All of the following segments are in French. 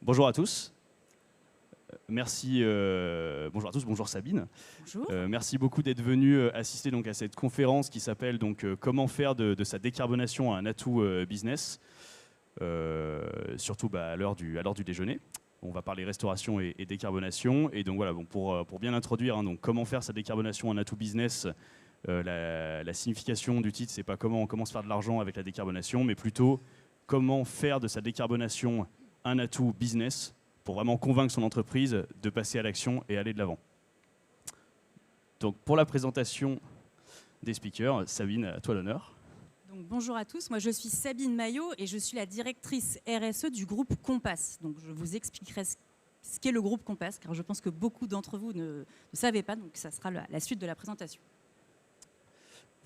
Bonjour à tous. Merci, bonjour à tous, bonjour Sabine. Bonjour. Merci beaucoup d'être venu assister donc, à cette conférence qui s'appelle donc, Comment faire de sa décarbonation un atout business, surtout à l'heure du déjeuner. On va parler restauration et décarbonation. Et donc voilà, bon, pour bien introduire, donc, comment faire sa décarbonation un atout business, la signification du titre, c'est pas comment se faire de l'argent avec la décarbonation, mais plutôt comment faire de sa décarbonation un atout business pour vraiment convaincre son entreprise de passer à l'action et aller de l'avant. Donc pour la présentation des speakers, Sabine, à toi l'honneur. Donc, bonjour à tous, moi je suis Sabine Maillot et je suis la directrice RSE du groupe Compass. Donc je vous expliquerai ce qu'est le groupe Compass, car je pense que beaucoup d'entre vous ne savaient pas, donc ça sera la suite de la présentation.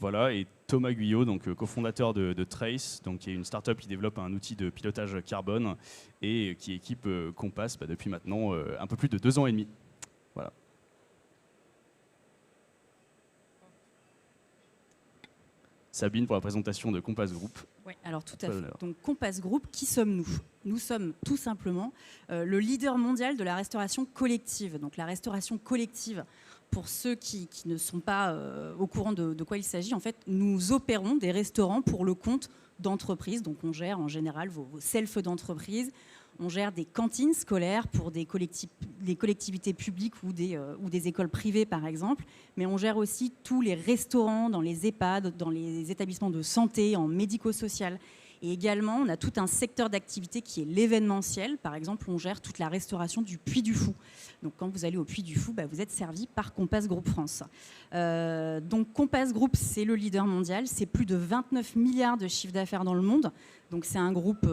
Voilà, et Thomas Guyot, donc cofondateur de Trace, donc, qui est une start-up qui développe un outil de pilotage carbone et qui équipe Compass depuis maintenant un peu plus de 2 ans et demi. Voilà. Sabine pour la présentation de Compass Group. Oui, alors tout à fait. Donc Compass Group, qui sommes-nous ? Nous sommes tout simplement le leader mondial de la restauration collective. Donc la restauration collective, pour ceux qui ne sont pas au courant de quoi il s'agit, en fait, nous opérons des restaurants pour le compte d'entreprises. Donc on gère en général vos selfs d'entreprise. On gère des cantines scolaires pour des collectivités publiques ou des écoles privées, par exemple. Mais on gère aussi tous les restaurants dans les EHPAD, dans les établissements de santé, en médico-social. Et également, on a tout un secteur d'activité qui est l'événementiel. Par exemple, on gère toute la restauration du Puy du Fou. Donc, quand vous allez au Puy du Fou, vous êtes servi par Compass Group France. Donc, Compass Group, c'est le leader mondial. C'est plus de 29 milliards de chiffre d'affaires dans le monde. Donc, c'est un groupe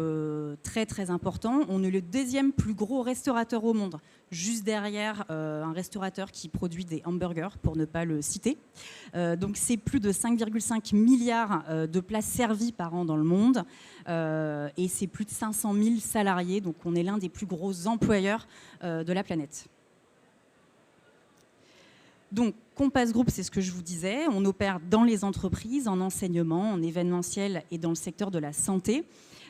très, très important. On est le 2e plus gros restaurateur au monde, juste derrière un restaurateur qui produit des hamburgers, pour ne pas le citer. Donc, c'est plus de 5,5 milliards de plats servis par an dans le monde. Et c'est plus de 500 000 salariés. Donc, on est l'un des plus gros employeurs de la planète. Donc, Compass Group, c'est ce que je vous disais. On opère dans les entreprises, en enseignement, en événementiel et dans le secteur de la santé.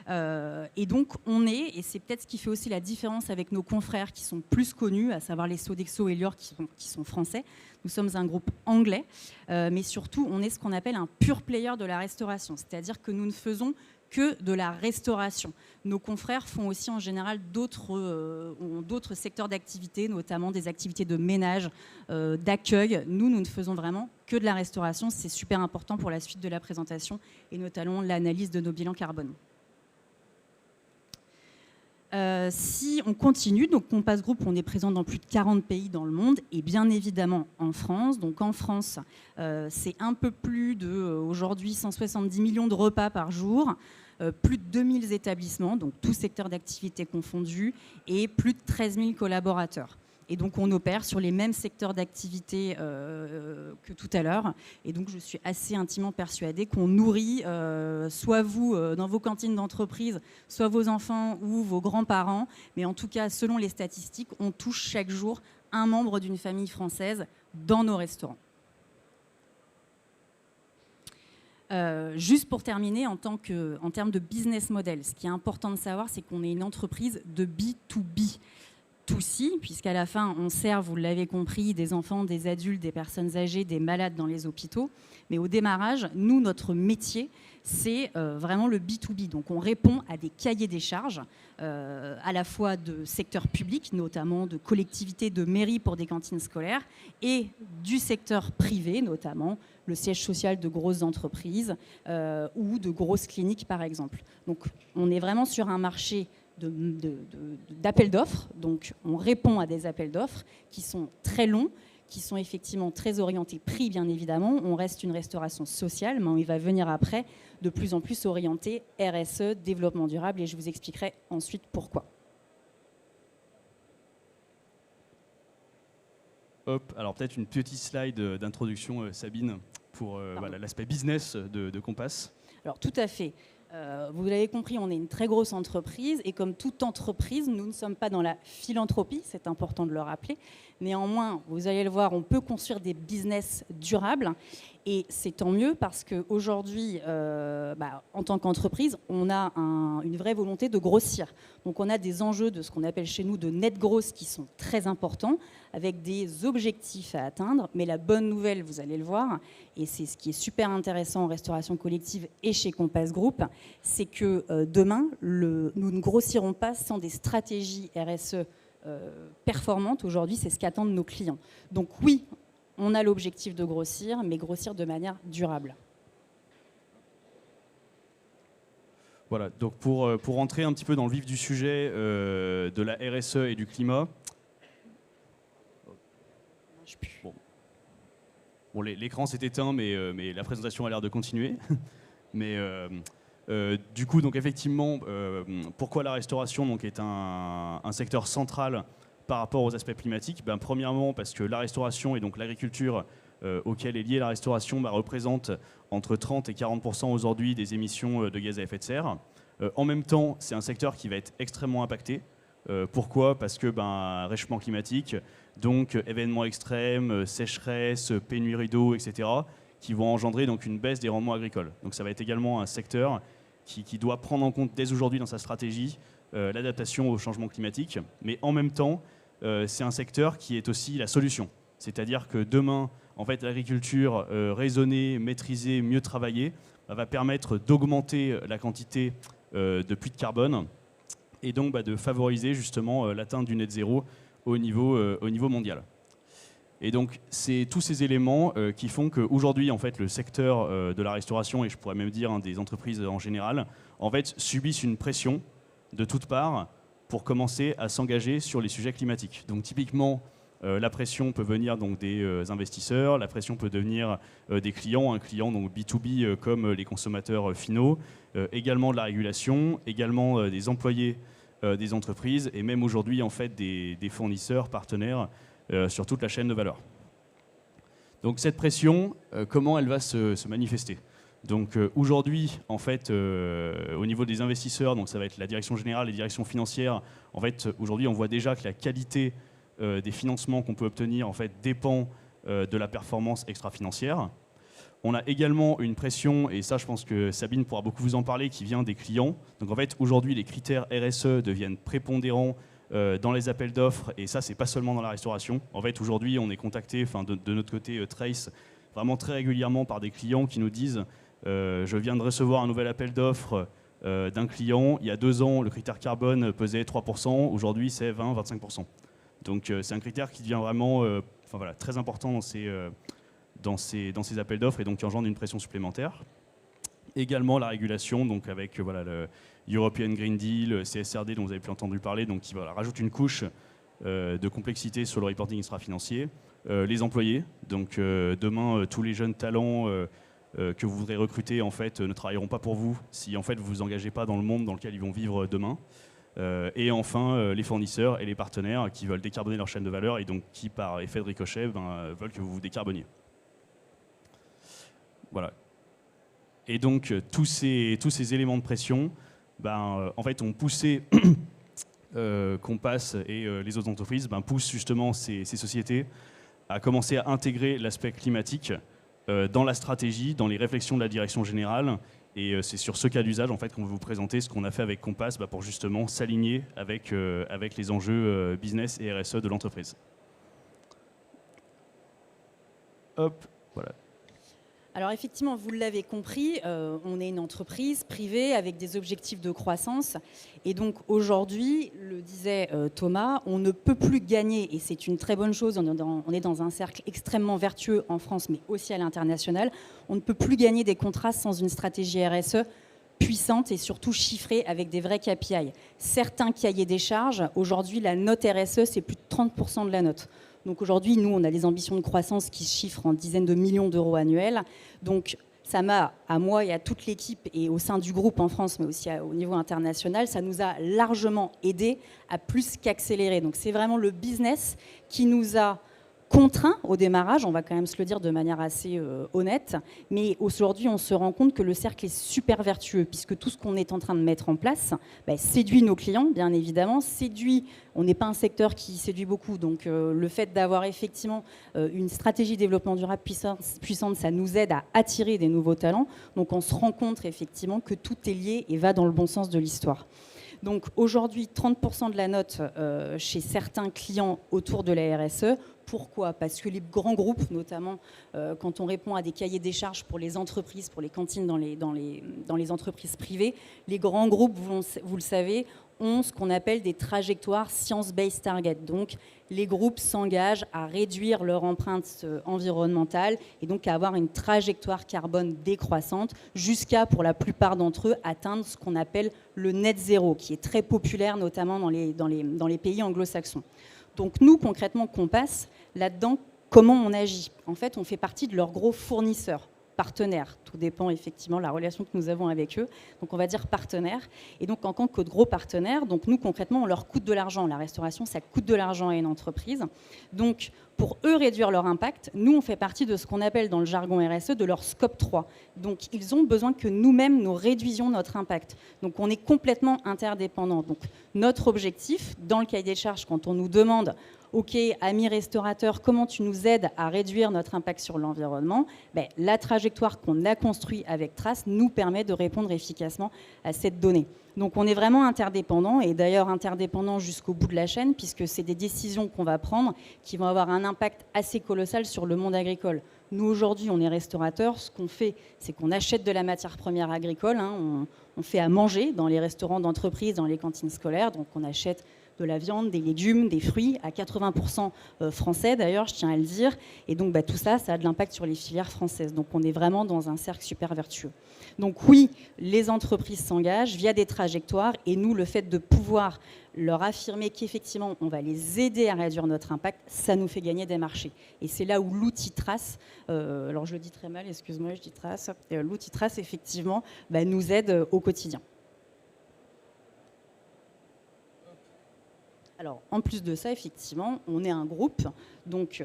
Et donc, et c'est peut-être ce qui fait aussi la différence avec nos confrères qui sont plus connus, à savoir les Sodexo et Elior qui sont français. Nous sommes un groupe anglais, mais surtout, on est ce qu'on appelle un pure player de la restauration. C'est-à-dire que nous ne faisons que de la restauration. Nos confrères font aussi en général d'autres secteurs d'activité, notamment des activités de ménage, d'accueil. Nous ne faisons vraiment que de la restauration. C'est super important pour la suite de la présentation et notamment l'analyse de nos bilans carbone. Si on continue, donc Compass Group, on est présent dans plus de 40 pays dans le monde et bien évidemment en France. Donc en France, c'est un peu plus de, aujourd'hui, 170 millions de repas par jour, plus de 2000 établissements, donc tout secteur d'activité confondu, et plus de 13 000 collaborateurs. Et donc, on opère sur les mêmes secteurs d'activité que tout à l'heure. Et donc, je suis assez intimement persuadée qu'on nourrit, soit vous, dans vos cantines d'entreprise, soit vos enfants ou vos grands-parents. Mais en tout cas, selon les statistiques, on touche chaque jour un membre d'une famille française dans nos restaurants. Juste pour terminer, en termes de business model, ce qui est important de savoir, c'est qu'on est une entreprise de B2B. Puisqu'à la fin, on sert, vous l'avez compris, des enfants, des adultes, des personnes âgées, des malades dans les hôpitaux. Mais au démarrage, nous, notre métier, c'est vraiment le B2B. Donc, on répond à des cahiers des charges, à la fois de secteur public, notamment de collectivités, de mairies pour des cantines scolaires, et du secteur privé, notamment le siège social de grosses entreprises ou de grosses cliniques, par exemple. Donc, on est vraiment sur un marché d'appels d'offres. Donc, on répond à des appels d'offres qui sont très longs, qui sont effectivement très orientés prix, bien évidemment. On reste une restauration sociale, mais on y va venir après, de plus en plus orienté RSE, développement durable, et je vous expliquerai ensuite pourquoi. Hop, alors peut-être une petite slide d'introduction, Sabine, pour l'aspect business de Compass. Alors, tout à fait. Vous l'avez compris, on est une très grosse entreprise et comme toute entreprise, nous ne sommes pas dans la philanthropie, c'est important de le rappeler. Néanmoins, vous allez le voir, on peut construire des business durables Et c'est tant mieux parce qu'aujourd'hui, en tant qu'entreprise, on a une vraie volonté de grossir. Donc on a des enjeux de ce qu'on appelle chez nous de net growth qui sont très importants, avec des objectifs à atteindre. Mais la bonne nouvelle, vous allez le voir, et c'est ce qui est super intéressant en restauration collective et chez Compass Group, c'est que demain, nous ne grossirons pas sans des stratégies RSE performantes. Aujourd'hui, c'est ce qu'attendent nos clients. Donc oui, on a l'objectif de grossir, mais grossir de manière durable. Voilà, donc pour rentrer un petit peu dans le vif du sujet de la RSE et du climat. Bon, l'écran s'est éteint, mais la présentation a l'air de continuer. Mais du coup, donc effectivement, pourquoi la restauration donc, est un secteur central par rapport aux aspects climatiques? Premièrement, parce que la restauration et donc l'agriculture auquel est liée la restauration représente entre 30 et 40% aujourd'hui des émissions de gaz à effet de serre. En même temps, c'est un secteur qui va être extrêmement impacté. Pourquoi? Parce que réchauffement climatique, donc événements extrêmes, sécheresse, pénurie d'eau, etc., qui vont engendrer donc une baisse des rendements agricoles. Donc ça va être également un secteur qui doit prendre en compte dès aujourd'hui dans sa stratégie l'adaptation au changement climatique. Mais en même temps, c'est un secteur qui est aussi la solution. C'est-à-dire que demain, en fait, l'agriculture raisonnée, maîtrisée, mieux travaillée, va permettre d'augmenter la quantité de puits de carbone et donc de favoriser justement l'atteinte du net zéro au niveau mondial. Et donc, c'est tous ces éléments qui font qu'aujourd'hui, en fait, le secteur de la restauration, et je pourrais même dire des entreprises en général, en fait, subissent une pression de toutes parts pour commencer à s'engager sur les sujets climatiques. Donc, typiquement, la pression peut venir donc, des investisseurs, la pression peut devenir des clients, un client donc B2B comme les consommateurs finaux, également de la régulation, également des employés des entreprises et même aujourd'hui en fait des fournisseurs, partenaires sur toute la chaîne de valeur. Donc cette pression, comment elle va se manifester? Donc aujourd'hui, en fait, au niveau des investisseurs, donc ça va être la direction générale, les directions financières. En fait, aujourd'hui, on voit déjà que la qualité des financements qu'on peut obtenir, en fait, dépend de la performance extra-financière. On a également une pression, et ça, je pense que Sabine pourra beaucoup vous en parler, qui vient des clients. Donc en fait, aujourd'hui, les critères RSE deviennent prépondérants dans les appels d'offres, et ça, c'est pas seulement dans la restauration. En fait, aujourd'hui, on est contacté, de notre côté Trace, vraiment très régulièrement par des clients qui nous disent je viens de recevoir un nouvel appel d'offres d'un client. Il y a 2 ans, le critère carbone pesait 3%. Aujourd'hui, c'est 20-25%. Donc, c'est un critère qui devient vraiment très important dans ces appels d'offres et donc qui engendre une pression supplémentaire. Également, la régulation, donc avec le European Green Deal, le CSRD dont vous avez pu entendu parler, donc qui rajoute une couche de complexité sur le reporting extra-financier. Les employés, donc demain, tous les jeunes talents que vous voudrez recruter en fait, ne travailleront pas pour vous si en fait, vous ne vous engagez pas dans le monde dans lequel ils vont vivre demain. Et enfin, les fournisseurs et les partenaires qui veulent décarboner leur chaîne de valeur et donc qui, par effet de ricochet, veulent que vous vous décarboniez. Voilà. Et donc, tous ces éléments de pression en fait, ont poussé Compass et les autres entreprises poussent justement ces sociétés à commencer à intégrer l'aspect climatique dans la stratégie, dans les réflexions de la direction générale. Et c'est sur ce cas d'usage en fait, qu'on va vous présenter ce qu'on a fait avec Compass pour justement s'aligner avec les enjeux business et RSE de l'entreprise. Hop, voilà. Alors effectivement, vous l'avez compris, on est une entreprise privée avec des objectifs de croissance. Et donc aujourd'hui, le disait Thomas, on ne peut plus gagner, et c'est une très bonne chose, on est dans un cercle extrêmement vertueux en France, mais aussi à l'international. On ne peut plus gagner des contrats sans une stratégie RSE puissante et surtout chiffrée avec des vrais KPI. Certains cahiers des charges, aujourd'hui la note RSE, c'est plus de 30% de la note. Donc aujourd'hui, nous, on a des ambitions de croissance qui se chiffrent en dizaines de millions d'euros annuels. Donc ça m'a, à moi et à toute l'équipe et au sein du groupe en France, mais aussi au niveau international, ça nous a largement aidé à plus qu'accélérer. Donc c'est vraiment le business qui nous a contraint au démarrage, on va quand même se le dire de manière assez honnête, mais aujourd'hui on se rend compte que le cercle est super vertueux puisque tout ce qu'on est en train de mettre en place séduit nos clients, bien évidemment, on n'est pas un secteur qui séduit beaucoup, donc le fait d'avoir effectivement une stratégie de développement durable puissante, ça nous aide à attirer des nouveaux talents, donc on se rend compte effectivement que tout est lié et va dans le bon sens de l'histoire. Donc aujourd'hui, 30% de la note chez certains clients autour de la RSE. Pourquoi ? Parce que les grands groupes, notamment quand on répond à des cahiers des charges pour les entreprises, pour les cantines dans les entreprises privées, les grands groupes, vous le savez, ont ce qu'on appelle des trajectoires Science-Based Target. Donc, les groupes s'engagent à réduire leur empreinte environnementale et donc à avoir une trajectoire carbone décroissante jusqu'à, pour la plupart d'entre eux, atteindre ce qu'on appelle le net zéro, qui est très populaire, notamment dans les pays anglo-saxons. Donc, nous, concrètement, Compass, là-dedans, comment on agit ? En fait, on fait partie de leurs gros fournisseurs. Partenaires, tout dépend effectivement de la relation que nous avons avec eux, donc on va dire partenaires, et donc en tant que gros partenaires, donc nous concrètement on leur coûte de l'argent, la restauration ça coûte de l'argent à une entreprise, donc pour eux réduire leur impact, nous on fait partie de ce qu'on appelle dans le jargon RSE de leur scope 3, donc ils ont besoin que nous-mêmes nous réduisions notre impact, donc on est complètement interdépendants, donc notre objectif dans le cahier des charges quand on nous demande ok, amis restaurateurs, comment tu nous aides à réduire notre impact sur l'environnement ? La trajectoire qu'on a construite avec Trace nous permet de répondre efficacement à cette donnée. Donc on est vraiment interdépendants, et d'ailleurs interdépendants jusqu'au bout de la chaîne, puisque c'est des décisions qu'on va prendre qui vont avoir un impact assez colossal sur le monde agricole. Nous, aujourd'hui, on est restaurateurs. Ce qu'on fait, c'est qu'on achète de la matière première agricole. On fait à manger dans les restaurants d'entreprise, dans les cantines scolaires. Donc on achète de la viande, des légumes, des fruits, à 80% français d'ailleurs, je tiens à le dire. Et donc tout ça, ça a de l'impact sur les filières françaises. Donc on est vraiment dans un cercle super vertueux. Donc oui, les entreprises s'engagent via des trajectoires et nous, le fait de pouvoir leur affirmer qu'effectivement, on va les aider à réduire notre impact, ça nous fait gagner des marchés. Et c'est là où l'outil Trace, alors je le dis très mal, excuse-moi, je dis Trace, l'outil Trace, effectivement, nous aide au quotidien. Alors, en plus de ça, effectivement, on est un groupe, donc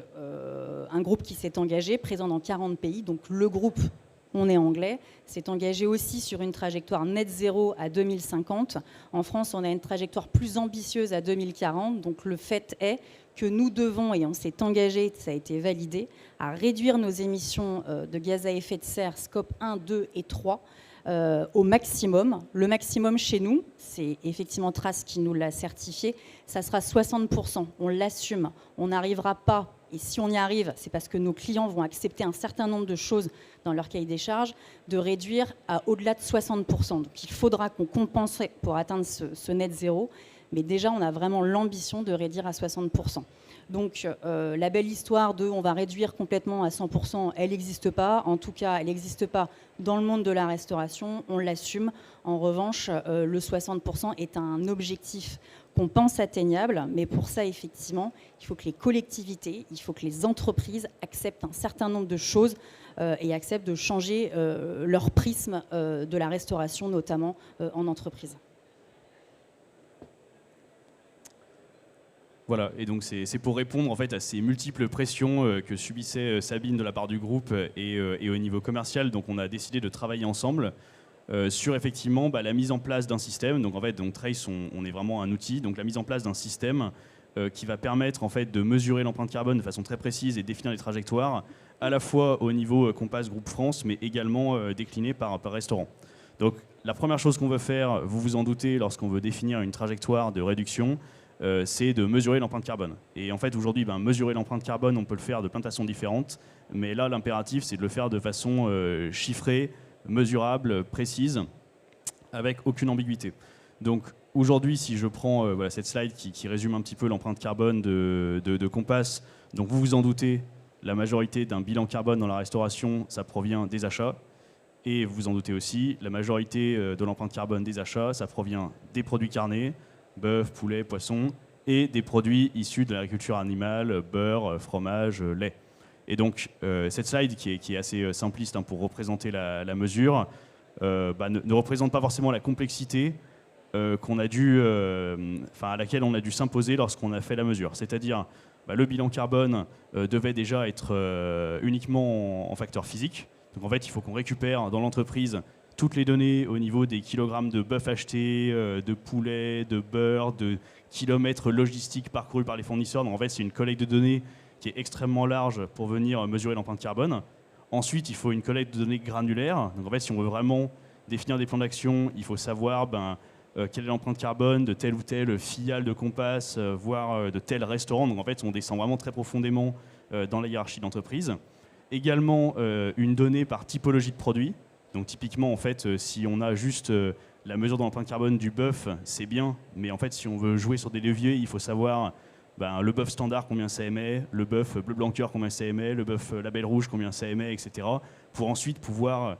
un groupe qui s'est engagé, présent dans 40 pays. Donc, le groupe, on est anglais, s'est engagé aussi sur une trajectoire net zéro à 2050. En France, on a une trajectoire plus ambitieuse à 2040. Donc, le fait est que nous devons, et on s'est engagé, ça a été validé, à réduire nos émissions de gaz à effet de serre, scope 1, 2 et 3, au maximum. Le maximum chez nous, c'est effectivement Trace qui nous l'a certifié, ça sera 60%. On l'assume. On n'arrivera pas, et si on y arrive, c'est parce que nos clients vont accepter un certain nombre de choses dans leur cahier des charges, de réduire à au-delà de 60%. Donc il faudra qu'on compense pour atteindre ce net zéro. Mais déjà, on a vraiment l'ambition de réduire à 60%. Donc, la belle histoire de on va réduire complètement à 100%, elle n'existe pas. En tout cas, elle n'existe pas dans le monde de la restauration. On l'assume. En revanche, le 60% est un objectif qu'on pense atteignable. Mais pour ça, effectivement, il faut que les collectivités, il faut que les entreprises acceptent un certain nombre de choses et acceptent de changer leur prisme de la restauration, notamment en entreprise. Voilà, et donc c'est pour répondre en fait à ces multiples pressions que subissait Sabine de la part du groupe et au niveau commercial. Donc on a décidé de travailler ensemble sur effectivement la mise en place d'un système. Donc en fait, Trace, on est vraiment un outil. Donc la mise en place d'un système qui va permettre en fait de mesurer l'empreinte carbone de façon très précise et définir les trajectoires, à la fois au niveau Compass Groupe France, mais également décliné par restaurant. Donc la première chose qu'on veut faire, vous vous en doutez, lorsqu'on veut définir une trajectoire de réduction, c'est de mesurer l'empreinte carbone. Et en fait, aujourd'hui, mesurer l'empreinte carbone, on peut le faire de plein de façons différentes. Mais là, l'impératif, c'est de le faire de façon chiffrée, mesurable, précise, avec aucune ambiguïté. Donc aujourd'hui, si je prends cette slide qui résume un petit peu l'empreinte carbone de Compass, donc vous vous en doutez, la majorité d'un bilan carbone dans la restauration, ça provient des achats. Et vous vous en doutez aussi, la majorité de l'empreinte carbone des achats, ça provient des produits carnés, bœuf, poulet, poisson, et des produits issus de l'agriculture animale, beurre, fromage, lait. Et donc, cette slide, qui est assez simpliste pour représenter la mesure, ne représente pas forcément la complexité à laquelle on a dû s'imposer lorsqu'on a fait la mesure. C'est-à-dire, le bilan carbone devait déjà être uniquement en facteur physique. Donc en fait, il faut qu'on récupère dans l'entreprise toutes les données au niveau des kilogrammes de bœuf achetés, de poulet, de beurre, de kilomètres logistiques parcourus par les fournisseurs. Donc en fait, c'est une collecte de données qui est extrêmement large pour venir mesurer l'empreinte carbone. Ensuite, il faut une collecte de données granulaire. Donc en fait, si on veut vraiment définir des plans d'action, il faut savoir quelle est l'empreinte carbone de telle ou telle filiale de Compass, voire de tel restaurant. Donc en fait, on descend vraiment très profondément dans la hiérarchie d'entreprise. Également, une donnée par typologie de produit. Donc typiquement, en fait, si on a juste la mesure de l'empreinte carbone du bœuf, c'est bien. Mais en fait, si on veut jouer sur des leviers, il faut savoir le bœuf standard, combien ça émet, le bœuf bleu blanc cœur, combien ça émet, le bœuf label rouge, combien ça émet, etc. Pour ensuite pouvoir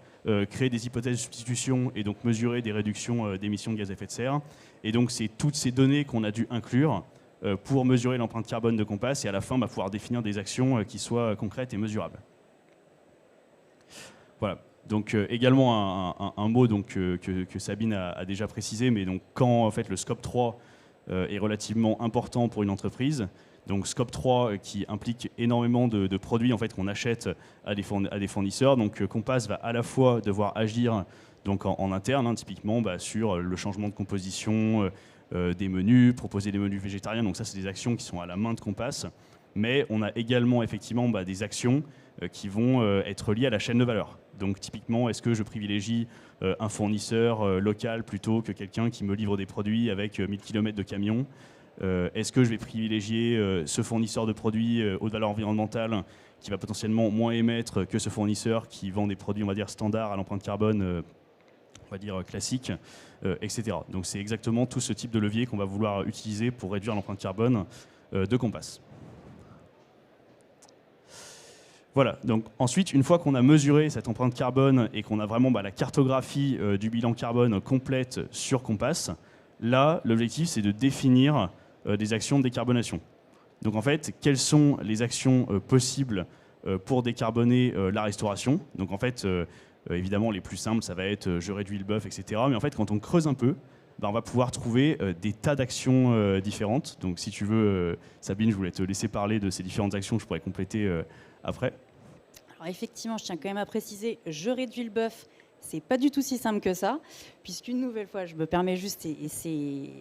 créer des hypothèses de substitution et donc mesurer des réductions d'émissions de gaz à effet de serre. Et donc, c'est toutes ces données qu'on a dû inclure pour mesurer l'empreinte carbone de Compass et à la fin, pouvoir définir des actions qui soient concrètes et mesurables. Voilà. Donc également un mot donc, que Sabine a déjà précisé, mais donc quand en fait le scope 3 est relativement important pour une entreprise, donc scope 3 qui implique énormément de produits en fait, qu'on achète à des fournisseurs, donc Compass va à la fois devoir agir donc en interne, typiquement sur le changement de composition des menus, proposer des menus végétariens, donc ça c'est des actions qui sont à la main de Compass, mais on a également effectivement des actions qui vont être liées à la chaîne de valeur. Donc typiquement, est-ce que je privilégie un fournisseur local plutôt que quelqu'un qui me livre des produits avec 1000 km de camion? Est-ce que je vais privilégier ce fournisseur de produits haute valeur environnementale qui va potentiellement moins émettre que ce fournisseur qui vend des produits, on va dire, standards à l'empreinte carbone, on va dire, classique, etc. Donc c'est exactement tout ce type de levier qu'on va vouloir utiliser pour réduire l'empreinte carbone de Compass. Voilà, donc ensuite, une fois qu'on a mesuré cette empreinte carbone et qu'on a vraiment la cartographie du bilan carbone complète sur Compass, là, l'objectif, c'est de définir des actions de décarbonation. Donc en fait, quelles sont les actions possibles pour décarboner la restauration? Donc en fait, évidemment, les plus simples, ça va être je réduis le bœuf, etc. Mais en fait, quand on creuse un peu, on va pouvoir trouver des tas d'actions différentes. Donc si tu veux, Sabine, je voulais te laisser parler de ces différentes actions que je pourrais compléter après. Alors effectivement, je tiens quand même à préciser, je réduis le bœuf, c'est pas du tout si simple que ça, puisqu'une nouvelle fois, je me permets juste, et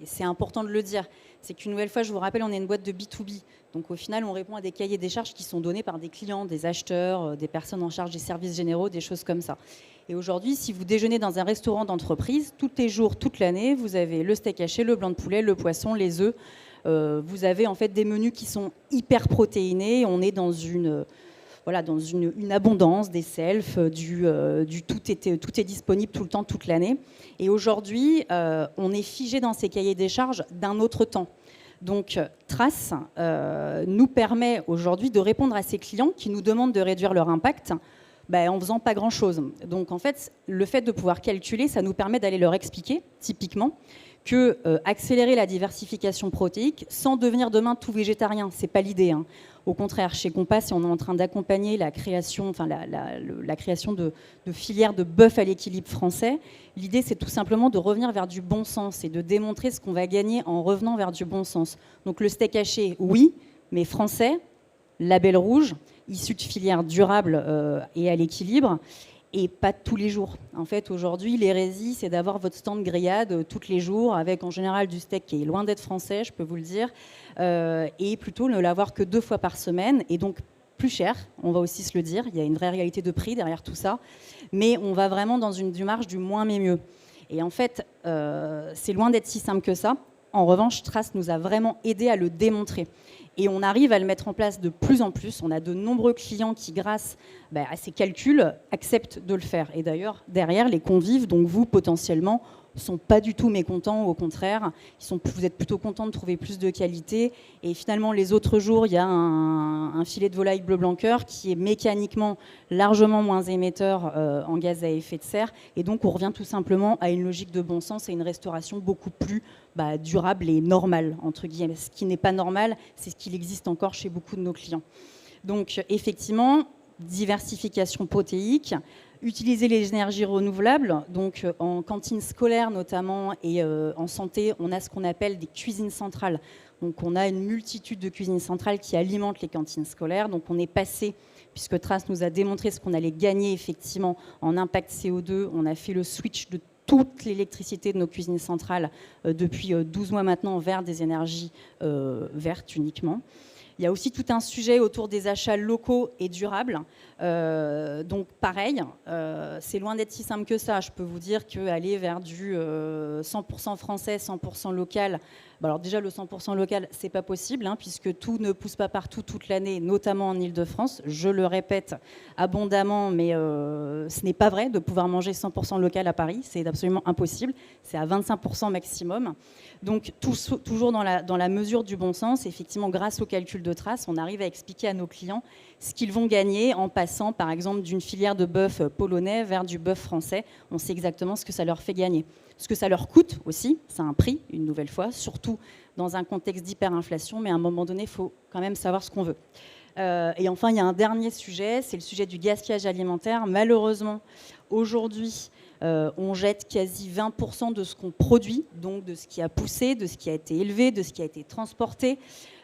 c'est important de le dire, c'est qu'une nouvelle fois, je vous rappelle, on est une boîte de B2B. Donc au final, on répond à des cahiers des charges qui sont donnés par des clients, des acheteurs, des personnes en charge des services généraux, des choses comme ça. Et aujourd'hui, si vous déjeunez dans un restaurant d'entreprise, tous les jours, toute l'année, vous avez le steak haché, le blanc de poulet, le poisson, les œufs. Vous avez en fait des menus qui sont hyper protéinés. On est dans une abondance, des selfs, tout est disponible tout le temps, toute l'année. Et aujourd'hui, on est figé dans ces cahiers des charges d'un autre temps. Donc, Trace nous permet aujourd'hui de répondre à ces clients qui nous demandent de réduire leur impact en faisant pas grand-chose. Donc, en fait, le fait de pouvoir calculer, ça nous permet d'aller leur expliquer, typiquement, que accélérer la diversification protéique sans devenir demain tout végétarien, c'est pas l'idée. Au contraire, chez Compass, on est en train d'accompagner la création de filières de bœuf à l'équilibre français. L'idée, c'est tout simplement de revenir vers du bon sens et de démontrer ce qu'on va gagner en revenant vers du bon sens. Donc le steak haché, oui, mais français, label rouge, issu de filières durables et à l'équilibre. Et pas tous les jours. En fait, aujourd'hui, l'hérésie, c'est d'avoir votre stand grillade tous les jours, avec en général du steak qui est loin d'être français, je peux vous le dire, et plutôt ne l'avoir que 2 fois par semaine, et donc plus cher, on va aussi se le dire. Il y a une vraie réalité de prix derrière tout ça, mais on va vraiment dans une démarche du moins mais mieux. Et en fait, c'est loin d'être si simple que ça. En revanche, Trace nous a vraiment aidé à le démontrer. Et on arrive à le mettre en place de plus en plus. On a de nombreux clients qui, grâce à ces calculs, acceptent de le faire. Et d'ailleurs, derrière, les convives, donc vous, potentiellement, ne sont pas du tout mécontents. Au contraire, vous êtes plutôt contents de trouver plus de qualité. Et finalement, les autres jours, il y a un filet de volaille bleu blanc cœur qui est mécaniquement largement moins émetteur en gaz à effet de serre. Et donc, on revient tout simplement à une logique de bon sens et une restauration beaucoup plus durable et normale, entre guillemets. Ce qui n'est pas normal, c'est ce qu'il existe encore chez beaucoup de nos clients. Donc, effectivement, diversification protéique, Utiliser les énergies renouvelables, donc en cantine scolaire notamment et en santé, on a ce qu'on appelle des cuisines centrales. Donc on a une multitude de cuisines centrales qui alimentent les cantines scolaires. Donc on est passé, puisque Trace nous a démontré ce qu'on allait gagner effectivement en impact CO2, on a fait le switch de toute l'électricité de nos cuisines centrales depuis 12 mois maintenant vers des énergies vertes uniquement. Il y a aussi tout un sujet autour des achats locaux et durables. Donc pareil, c'est loin d'être si simple que ça. Je peux vous dire qu'aller vers du 100% français, 100% local, alors déjà le 100% local, c'est pas possible, hein, puisque tout ne pousse pas partout toute l'année, notamment en Ile-de-France. Je le répète abondamment, mais ce n'est pas vrai de pouvoir manger 100% local à Paris. C'est absolument impossible. C'est à 25% maximum. Donc toujours dans la mesure du bon sens, effectivement, grâce au calcul de Trace, on arrive à expliquer à nos clients ce qu'ils vont gagner en passant, par exemple, d'une filière de bœuf polonais vers du bœuf français. On sait exactement ce que ça leur fait gagner. Ce que ça leur coûte aussi, c'est un prix, une nouvelle fois, surtout dans un contexte d'hyperinflation, mais à un moment donné, il faut quand même savoir ce qu'on veut. Et enfin, il y a un dernier sujet, c'est le sujet du gaspillage alimentaire. Malheureusement, aujourd'hui, on jette quasi 20% de ce qu'on produit, donc de ce qui a poussé, de ce qui a été élevé, de ce qui a été transporté.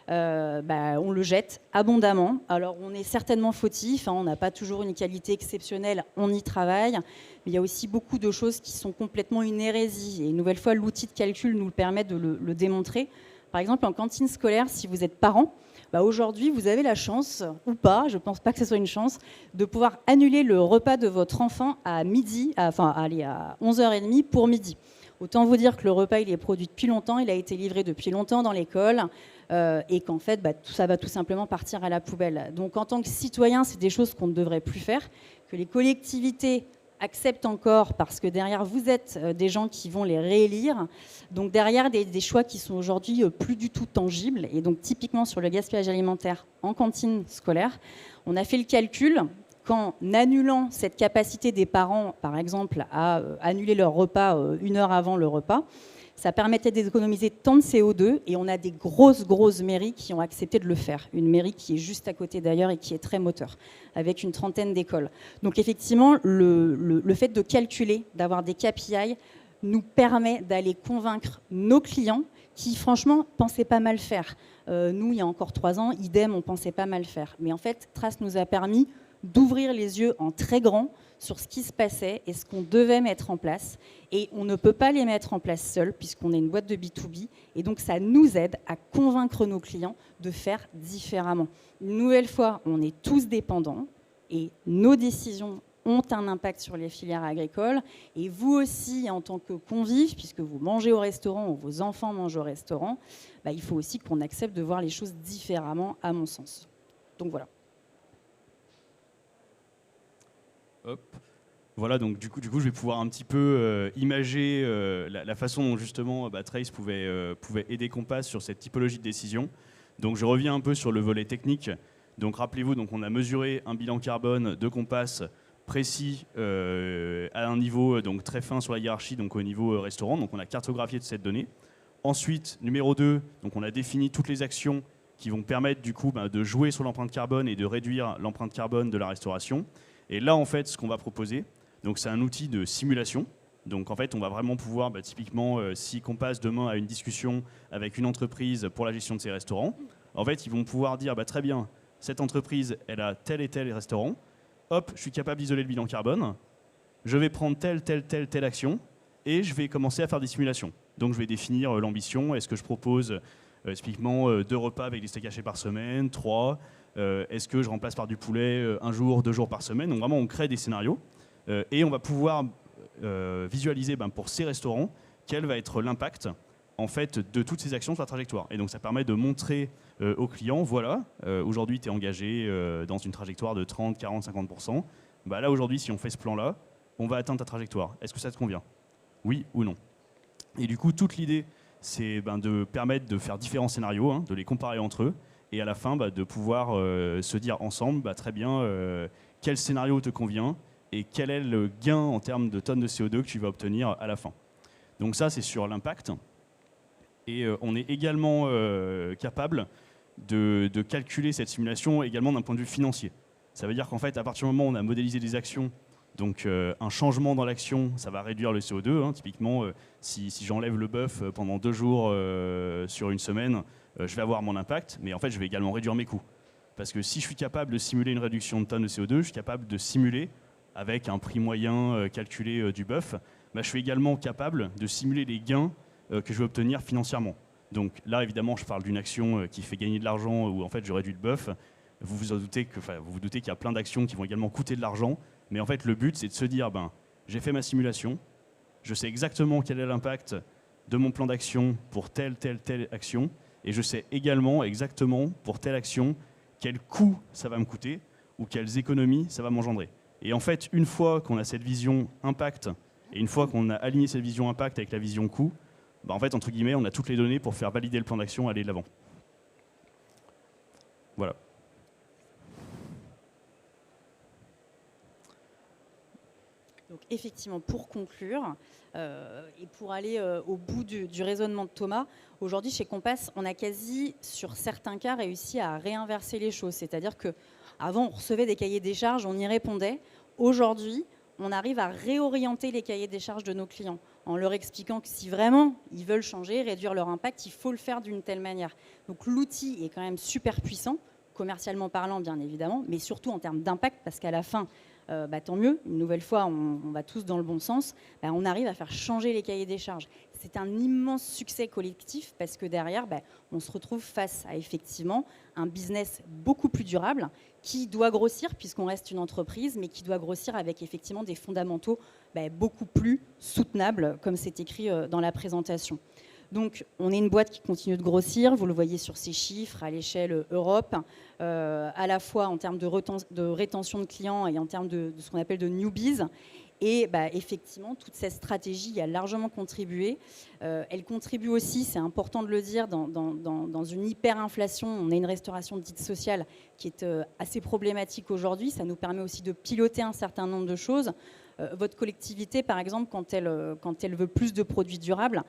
On le jette abondamment. Alors on est certainement fautif, hein, on n'a pas toujours une qualité exceptionnelle, on y travaille, mais il y a aussi beaucoup de choses qui sont complètement une hérésie. Et une nouvelle fois, l'outil de calcul nous le permet de le démontrer. Par exemple, en cantine scolaire, si vous êtes parent, aujourd'hui, vous avez la chance, ou pas, je ne pense pas que ce soit une chance, de pouvoir annuler le repas de votre enfant à midi, à 11h30 pour midi. Autant vous dire que le repas, il est produit depuis longtemps, il a été livré depuis longtemps dans l'école, et qu'en fait, ça va tout simplement partir à la poubelle. Donc en tant que citoyen, c'est des choses qu'on ne devrait plus faire, que les collectivités acceptent encore, parce que derrière, vous êtes des gens qui vont les réélire. Donc derrière, des choix qui sont aujourd'hui plus du tout tangibles. Et donc typiquement sur le gaspillage alimentaire en cantine scolaire, on a fait le calcul qu'en annulant cette capacité des parents, par exemple, à annuler leur repas 1 heure avant le repas, ça permettait d'économiser tant de CO2 et on a des grosses mairies qui ont accepté de le faire. Une mairie qui est juste à côté d'ailleurs et qui est très moteur, avec une trentaine d'écoles. Donc effectivement, le fait de calculer, d'avoir des KPI, nous permet d'aller convaincre nos clients qui, franchement, ne pensaient pas mal faire. Nous, il y a encore 3 ans, idem, on ne pensait pas mal faire. Mais en fait, Trace nous a permis d'ouvrir les yeux en très grand sur ce qui se passait et ce qu'on devait mettre en place. Et on ne peut pas les mettre en place seul puisqu'on est une boîte de B2B. Et donc, ça nous aide à convaincre nos clients de faire différemment. Une nouvelle fois, on est tous dépendants et nos décisions ont un impact sur les filières agricoles. Et vous aussi, en tant que convives, puisque vous mangez au restaurant ou vos enfants mangent au restaurant, il faut aussi qu'on accepte de voir les choses différemment, à mon sens. Donc voilà. Hop. Voilà, donc du coup, je vais pouvoir un petit peu imager la façon dont justement Trace pouvait aider Compass sur cette typologie de décision. Donc je reviens un peu sur le volet technique. Donc rappelez-vous, on a mesuré un bilan carbone de Compass précis à un niveau donc très fin sur la hiérarchie, donc au niveau restaurant. Donc on a cartographié cette donnée. Ensuite, numéro 2, donc on a défini toutes les actions qui vont permettre du coup de jouer sur l'empreinte carbone et de réduire l'empreinte carbone de la restauration. Et là, en fait, ce qu'on va proposer, donc c'est un outil de simulation. Donc en fait, on va vraiment pouvoir, typiquement, si Compass demain a une discussion avec une entreprise pour la gestion de ses restaurants, en fait, ils vont pouvoir dire, très bien, cette entreprise, elle a tel et tel restaurant. Hop, je suis capable d'isoler le bilan carbone. Je vais prendre telle action et je vais commencer à faire des simulations. Donc je vais définir l'ambition. Est-ce que je propose typiquement 2 repas avec des steaks hachés par semaine, 3 est-ce que je remplace par du poulet 1 jour, 2 jours par semaine? Donc vraiment, on crée des scénarios et on va pouvoir visualiser pour ces restaurants quel va être l'impact en fait de toutes ces actions sur la trajectoire. Et donc ça permet de montrer aux clients, voilà, aujourd'hui tu es engagé dans une trajectoire de 30, 40, 50%. Là aujourd'hui, si on fait ce plan-là, on va atteindre ta trajectoire. Est-ce que ça te convient? Oui ou non? Et du coup, toute l'idée, c'est de permettre de faire différents scénarios, de les comparer entre eux, et à la fin, de pouvoir se dire ensemble, très bien, quel scénario te convient et quel est le gain en termes de tonnes de CO2 que tu vas obtenir à la fin. Donc ça, c'est sur l'impact. Et on est également capable de calculer cette simulation également d'un point de vue financier. Ça veut dire qu'en fait, à partir du moment où on a modélisé des actions Donc un changement dans l'action, ça va réduire le CO2. Hein. Typiquement, si j'enlève le bœuf pendant 2 jours sur une semaine, je vais avoir mon impact, mais en fait, je vais également réduire mes coûts. Parce que si je suis capable de simuler une réduction de tonnes de CO2, je suis capable de simuler, avec un prix moyen calculé du bœuf, bah, je suis également capable de simuler les gains que je vais obtenir financièrement. Donc là, évidemment, je parle d'une action qui fait gagner de l'argent, où en fait, je réduis le bœuf. Vous vous doutez qu'il y a plein d'actions qui vont également coûter de l'argent. Mais en fait, le but, c'est de se dire, j'ai fait ma simulation, je sais exactement quel est l'impact de mon plan d'action pour telle action, et je sais également exactement pour telle action quel coût ça va me coûter ou quelles économies ça va m'engendrer. Et en fait, une fois qu'on a cette vision impact, et une fois qu'on a aligné cette vision impact avec la vision coût, en fait, entre guillemets, on a toutes les données pour faire valider le plan d'action et aller de l'avant. Voilà. Donc effectivement, pour conclure et pour aller au bout du raisonnement de Thomas, aujourd'hui chez Compass, on a quasi, sur certains cas, réussi à réinverser les choses. C'est-à-dire qu'avant, on recevait des cahiers des charges, on y répondait. Aujourd'hui, on arrive à réorienter les cahiers des charges de nos clients en leur expliquant que si vraiment ils veulent changer, réduire leur impact, il faut le faire d'une telle manière. Donc l'outil est quand même super puissant, commercialement parlant bien évidemment, mais surtout en termes d'impact, parce qu'à la fin, tant mieux, une nouvelle fois, on va tous dans le bon sens, on arrive à faire changer les cahiers des charges. C'est un immense succès collectif parce que derrière, on se retrouve face à effectivement un business beaucoup plus durable qui doit grossir puisqu'on reste une entreprise, mais qui doit grossir avec effectivement des fondamentaux beaucoup plus soutenables, comme c'est écrit dans la présentation. Donc, on est une boîte qui continue de grossir, vous le voyez sur ces chiffres à l'échelle Europe, à la fois en termes de rétention de clients et en termes de ce qu'on appelle de newbies. Et effectivement, toute cette stratégie a largement contribué. Elle contribue aussi, c'est important de le dire, dans une hyperinflation. On a une restauration dite sociale qui est assez problématique aujourd'hui. Ça nous permet aussi de piloter un certain nombre de choses. Votre collectivité, par exemple, quand elle veut plus de produits durables,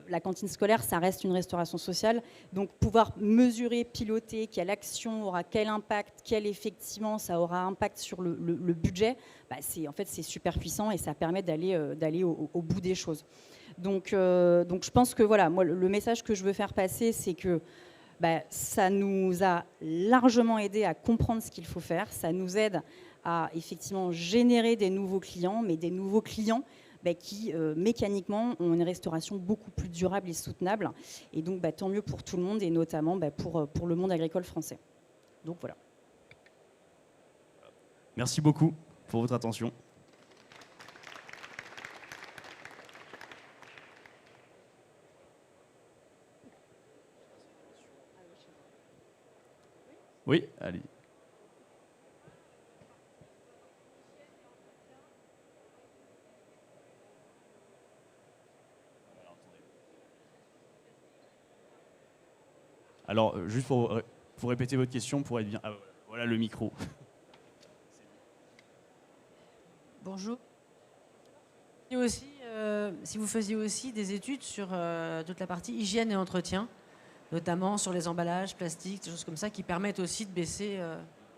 la cantine scolaire, ça reste une restauration sociale. Donc, pouvoir mesurer, piloter quelle action aura quel impact, quel effectivement ça aura impact sur le budget, c'est super puissant et ça permet d'aller au bout des choses. Donc, je pense que voilà, moi, le message que je veux faire passer, c'est que ça nous a largement aidé à comprendre ce qu'il faut faire. Ça nous aide à effectivement générer des nouveaux clients, mais des nouveaux clients qui mécaniquement ont une restauration beaucoup plus durable et soutenable. Et donc tant mieux pour tout le monde et notamment pour le monde agricole français. Donc voilà. Merci beaucoup pour votre attention. Oui, allez. Alors, juste pour répéter votre question, pour être bien... Ah, voilà le micro. Bonjour. Et aussi, si vous faisiez aussi des études sur toute la partie hygiène et entretien, notamment sur les emballages, plastiques, des choses comme ça, qui permettent aussi de baisser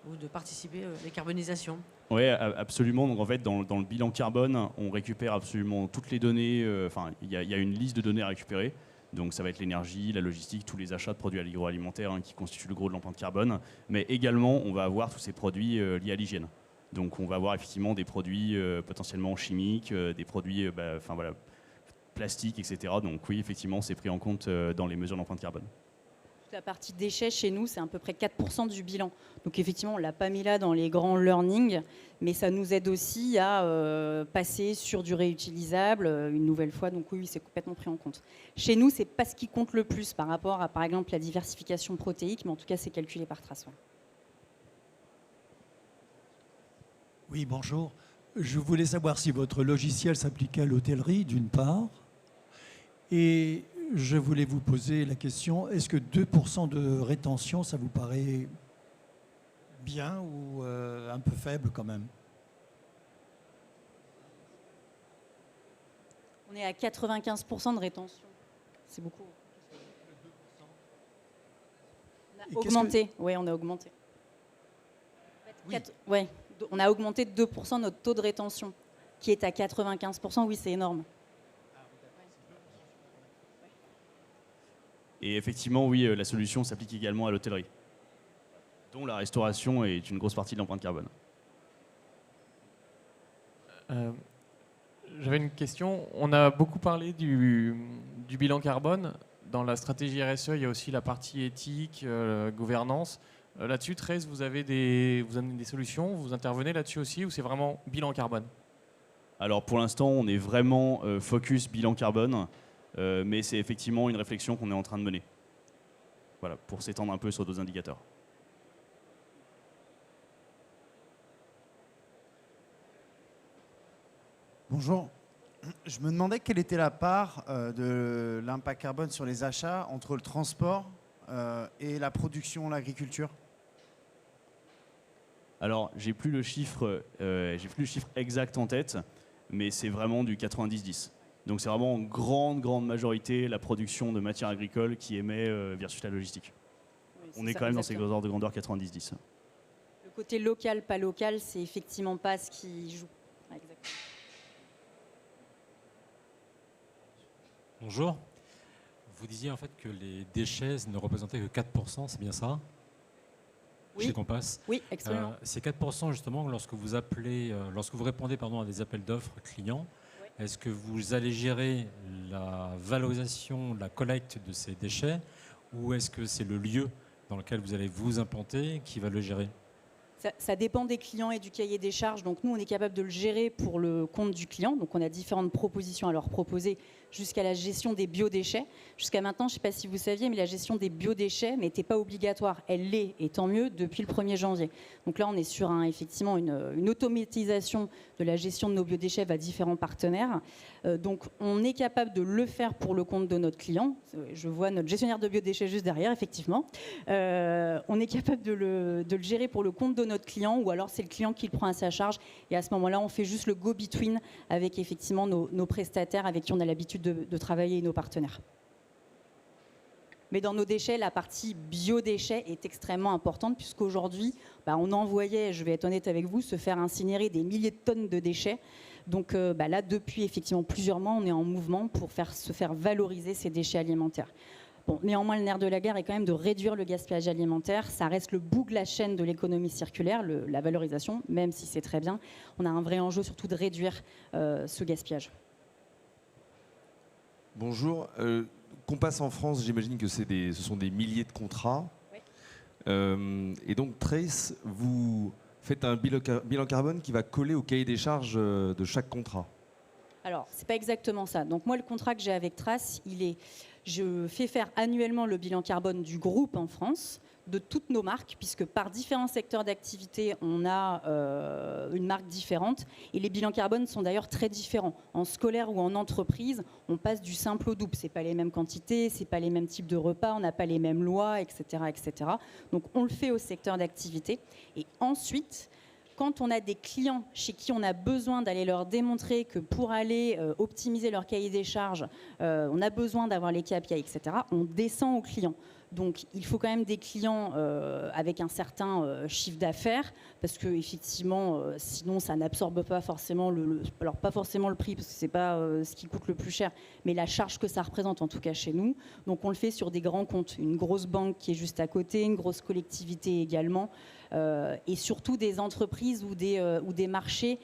ou de participer à la décarbonisation. Oui, absolument. Donc en fait, dans le bilan carbone, on récupère absolument toutes les données. Il y a une liste de données à récupérer. Donc ça va être l'énergie, la logistique, tous les achats de produits agroalimentaires qui constituent le gros de l'empreinte carbone. Mais également, on va avoir tous ces produits liés à l'hygiène. Donc on va avoir effectivement des produits potentiellement chimiques, des produits plastiques, etc. Donc oui, effectivement, c'est pris en compte dans les mesures d'empreinte carbone. La partie déchets chez nous, c'est à peu près 4% du bilan. Donc effectivement, on ne l'a pas mis là dans les grands learnings, mais ça nous aide aussi à passer sur du réutilisable une nouvelle fois. Donc oui, c'est complètement pris en compte. Chez nous, ce n'est pas ce qui compte le plus par rapport à, par exemple, la diversification protéique, mais en tout cas, c'est calculé par trace. Oui, bonjour. Je voulais savoir si votre logiciel s'appliquait à l'hôtellerie, d'une part, et je voulais vous poser la question, est-ce que 2% de rétention, ça vous paraît bien ou un peu faible quand même? On est à 95% de rétention. C'est beaucoup. On a augmenté. Oui, on a augmenté. Oui. On a augmenté de 2% notre taux de rétention, qui est à 95%. Oui, c'est énorme. Et effectivement, oui, la solution s'applique également à l'hôtellerie, dont la restauration est une grosse partie de l'empreinte carbone. J'avais une question. On a beaucoup parlé du bilan carbone. Dans la stratégie RSE, il y a aussi la partie éthique, gouvernance. Là-dessus, Thérèse, vous avez des solutions, vous intervenez là-dessus aussi, ou c'est vraiment bilan carbone? Alors pour l'instant, on est vraiment focus bilan carbone, mais c'est effectivement une réflexion qu'on est en train de mener. Voilà, pour s'étendre un peu sur d'autres indicateurs. Bonjour. Je me demandais quelle était la part de l'impact carbone sur les achats entre le transport et la production, l'agriculture. Alors, j'ai plus le chiffre exact en tête, mais c'est vraiment du 90-10. Donc c'est vraiment en grande majorité la production de matières agricoles qui émet versus la logistique. Oui, On est quand même dans ces ordres de grandeur 90-10. Le côté local, pas local, c'est effectivement pas ce qui joue. Exactement. Bonjour. Vous disiez en fait que les déchets ne représentaient que 4%, c'est bien ça? Oui. Chez Compass. Oui, absolument. C'est 4% justement lorsque vous répondez à des appels d'offres clients. Oui. Est-ce que vous allez gérer la valorisation, la collecte de ces déchets, ou est-ce que c'est le lieu dans lequel vous allez vous implanter qui va le gérer? Ça dépend des clients et du cahier des charges. Donc nous, on est capable de le gérer pour le compte du client. Donc on a différentes propositions à leur proposer, jusqu'à la gestion des biodéchets. Jusqu'à maintenant, je ne sais pas si vous saviez, mais la gestion des biodéchets n'était pas obligatoire. Elle l'est, et tant mieux, depuis le 1er janvier. Donc là, on est sur effectivement une automatisation de la gestion de nos biodéchets via différents partenaires. Donc on est capable de le faire pour le compte de notre client. Je vois notre gestionnaire de biodéchets juste derrière, effectivement. On est capable de le gérer pour le compte de notre client, ou alors c'est le client qui le prend à sa charge. Et à ce moment-là, on fait juste le go-between avec effectivement nos prestataires avec qui on a l'habitude de travailler et nos partenaires. Mais dans nos déchets, la partie biodéchets est extrêmement importante, puisqu'aujourd'hui, on envoyait, je vais être honnête avec vous, se faire incinérer des milliers de tonnes de déchets. Donc là, depuis effectivement plusieurs mois, on est en mouvement pour se faire valoriser ces déchets alimentaires. Bon, néanmoins, le nerf de la guerre est quand même de réduire le gaspillage alimentaire. Ça reste le bout de la chaîne de l'économie circulaire, la valorisation, même si c'est très bien. On a un vrai enjeu surtout de réduire ce gaspillage. Bonjour. Compass en France, j'imagine que ce sont des milliers de contrats. Oui. Et donc, Trace, vous faites un bilan carbone qui va coller au cahier des charges de chaque contrat. Alors, ce n'est pas exactement ça. Donc moi, le contrat que j'ai avec Trace, je fais faire annuellement le bilan carbone du groupe en France, de toutes nos marques, puisque par différents secteurs d'activité, on a une marque différente. Et les bilans carbone sont d'ailleurs très différents. En scolaire ou en entreprise, on passe du simple au double. Ce n'est pas les mêmes quantités, ce n'est pas les mêmes types de repas, on n'a pas les mêmes lois, etc., etc. Donc on le fait au secteur d'activité. Et ensuite, quand on a des clients chez qui on a besoin d'aller leur démontrer que pour aller optimiser leur cahier des charges, on a besoin d'avoir les KPI, etc., on descend aux clients. Donc il faut quand même des clients avec un certain chiffre d'affaires, parce que effectivement, sinon ça n'absorbe pas forcément alors pas forcément le prix, parce que c'est pas ce qui coûte le plus cher, mais la charge que ça représente en tout cas chez nous. Donc on le fait sur des grands comptes, une grosse banque qui est juste à côté, une grosse collectivité également, et surtout des entreprises ou des marchés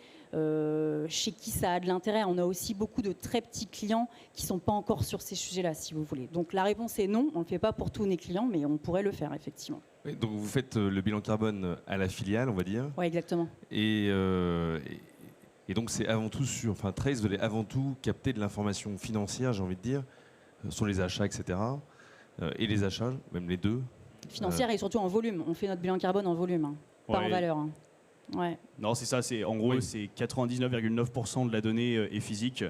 chez qui ça a de l'intérêt. On a aussi beaucoup de très petits clients qui ne sont pas encore sur ces sujets-là, si vous voulez. Donc la réponse est non, on ne le fait pas pour tous nos clients, mais on pourrait le faire, effectivement. Oui, donc vous faites le bilan carbone à la filiale, on va dire. Oui, exactement. Et donc c'est avant tout Trace, vous allez avant tout capter de l'information financière, j'ai envie de dire, sur les achats, etc. Et les achats, même les deux. Financière et surtout en volume. On fait notre bilan carbone en volume, hein, pas en valeur. Hein. Ouais. Non, c'est ça. En gros, c'est 99,9% de la donnée est physique.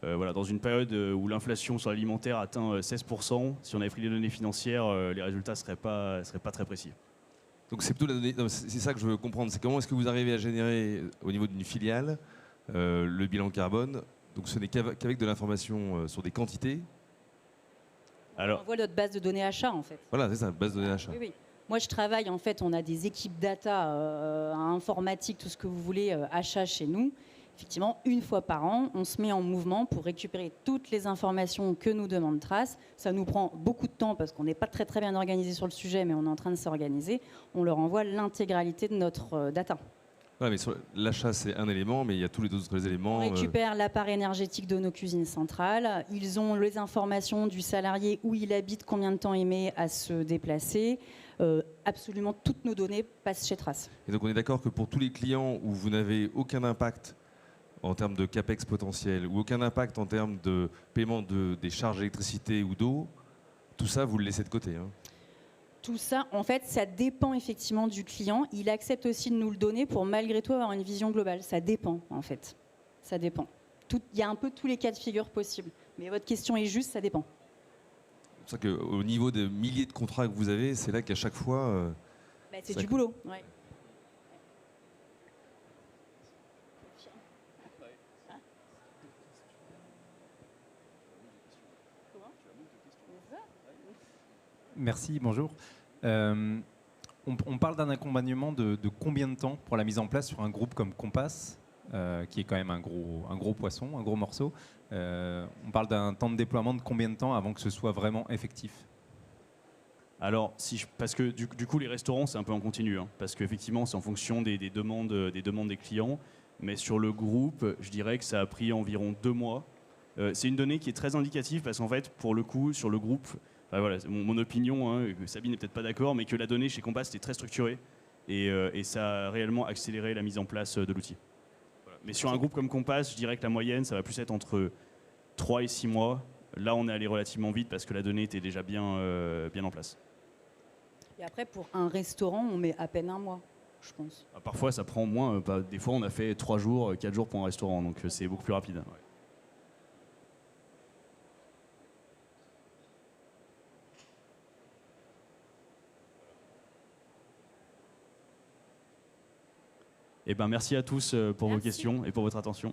Voilà, dans une période où l'inflation sur l'alimentaire atteint 16%, si on avait pris les données financières, les résultats seraient pas très précis. Donc c'est plutôt la donnée. C'est ça que je veux comprendre. C'est comment est-ce que vous arrivez à générer au niveau d'une filiale le bilan carbone. Donc ce n'est qu'avec de l'information sur des quantités. On voit notre base de données achat, en fait. Voilà, c'est ça, base de données achat. Oui, oui. Moi, je travaille, en fait, on a des équipes data, informatique, tout ce que vous voulez, achat chez nous. Effectivement, une fois par an, on se met en mouvement pour récupérer toutes les informations que nous demande Trace. Ça nous prend beaucoup de temps parce qu'on n'est pas très bien organisé sur le sujet, mais on est en train de s'organiser. On leur envoie l'intégralité de notre data. Ouais, mais l'achat, c'est un élément, mais il y a tous les autres éléments. On récupère l'appart énergétique de nos cuisines centrales. Ils ont les informations du salarié, où il habite, combien de temps il met à se déplacer. Absolument toutes nos données passent chez Trace. Et donc on est d'accord que pour tous les clients où vous n'avez aucun impact en termes de capex potentiel ou aucun impact en termes de paiement des charges d'électricité ou d'eau, tout ça, vous le laissez de côté, hein. Tout ça, en fait, ça dépend effectivement du client. Il accepte aussi de nous le donner pour malgré tout avoir une vision globale. Ça dépend, en fait. Ça dépend. Il y a un peu tous les cas de figure possibles. Mais votre question est juste, ça dépend. C'est pour ça qu'au niveau des milliers de contrats que vous avez, c'est là qu'à chaque fois... c'est du boulot. Ouais. Merci, bonjour. On parle d'un accompagnement de combien de temps pour la mise en place sur un groupe comme Compass, qui est quand même un gros poisson, un gros morceau. On parle d'un temps de déploiement de combien de temps avant que ce soit vraiment effectif? Alors, parce que du coup, les restaurants, c'est un peu en continu, hein, parce qu'effectivement, c'est en fonction des demandes des clients. Mais sur le groupe, je dirais que ça a pris environ 2 mois. C'est une donnée qui est très indicative, parce qu'en fait, pour le coup, sur le groupe, voilà, c'est mon opinion, hein, Sabine n'est peut-être pas d'accord, mais que la donnée chez Compass était très structurée et ça a réellement accéléré la mise en place de l'outil. Voilà. Mais sur un groupe comme Compass, je dirais que la moyenne, ça va plus être entre 3 et 6 mois. Là, on est allé relativement vite parce que la donnée était déjà bien en place. Et après, pour un restaurant, on met à peine 1 mois, je pense. Parfois, ça prend moins. Des fois, on a fait 3 jours, 4 jours pour un restaurant, donc c'est beaucoup plus rapide. Ouais. Merci à tous pour vos questions et pour votre attention.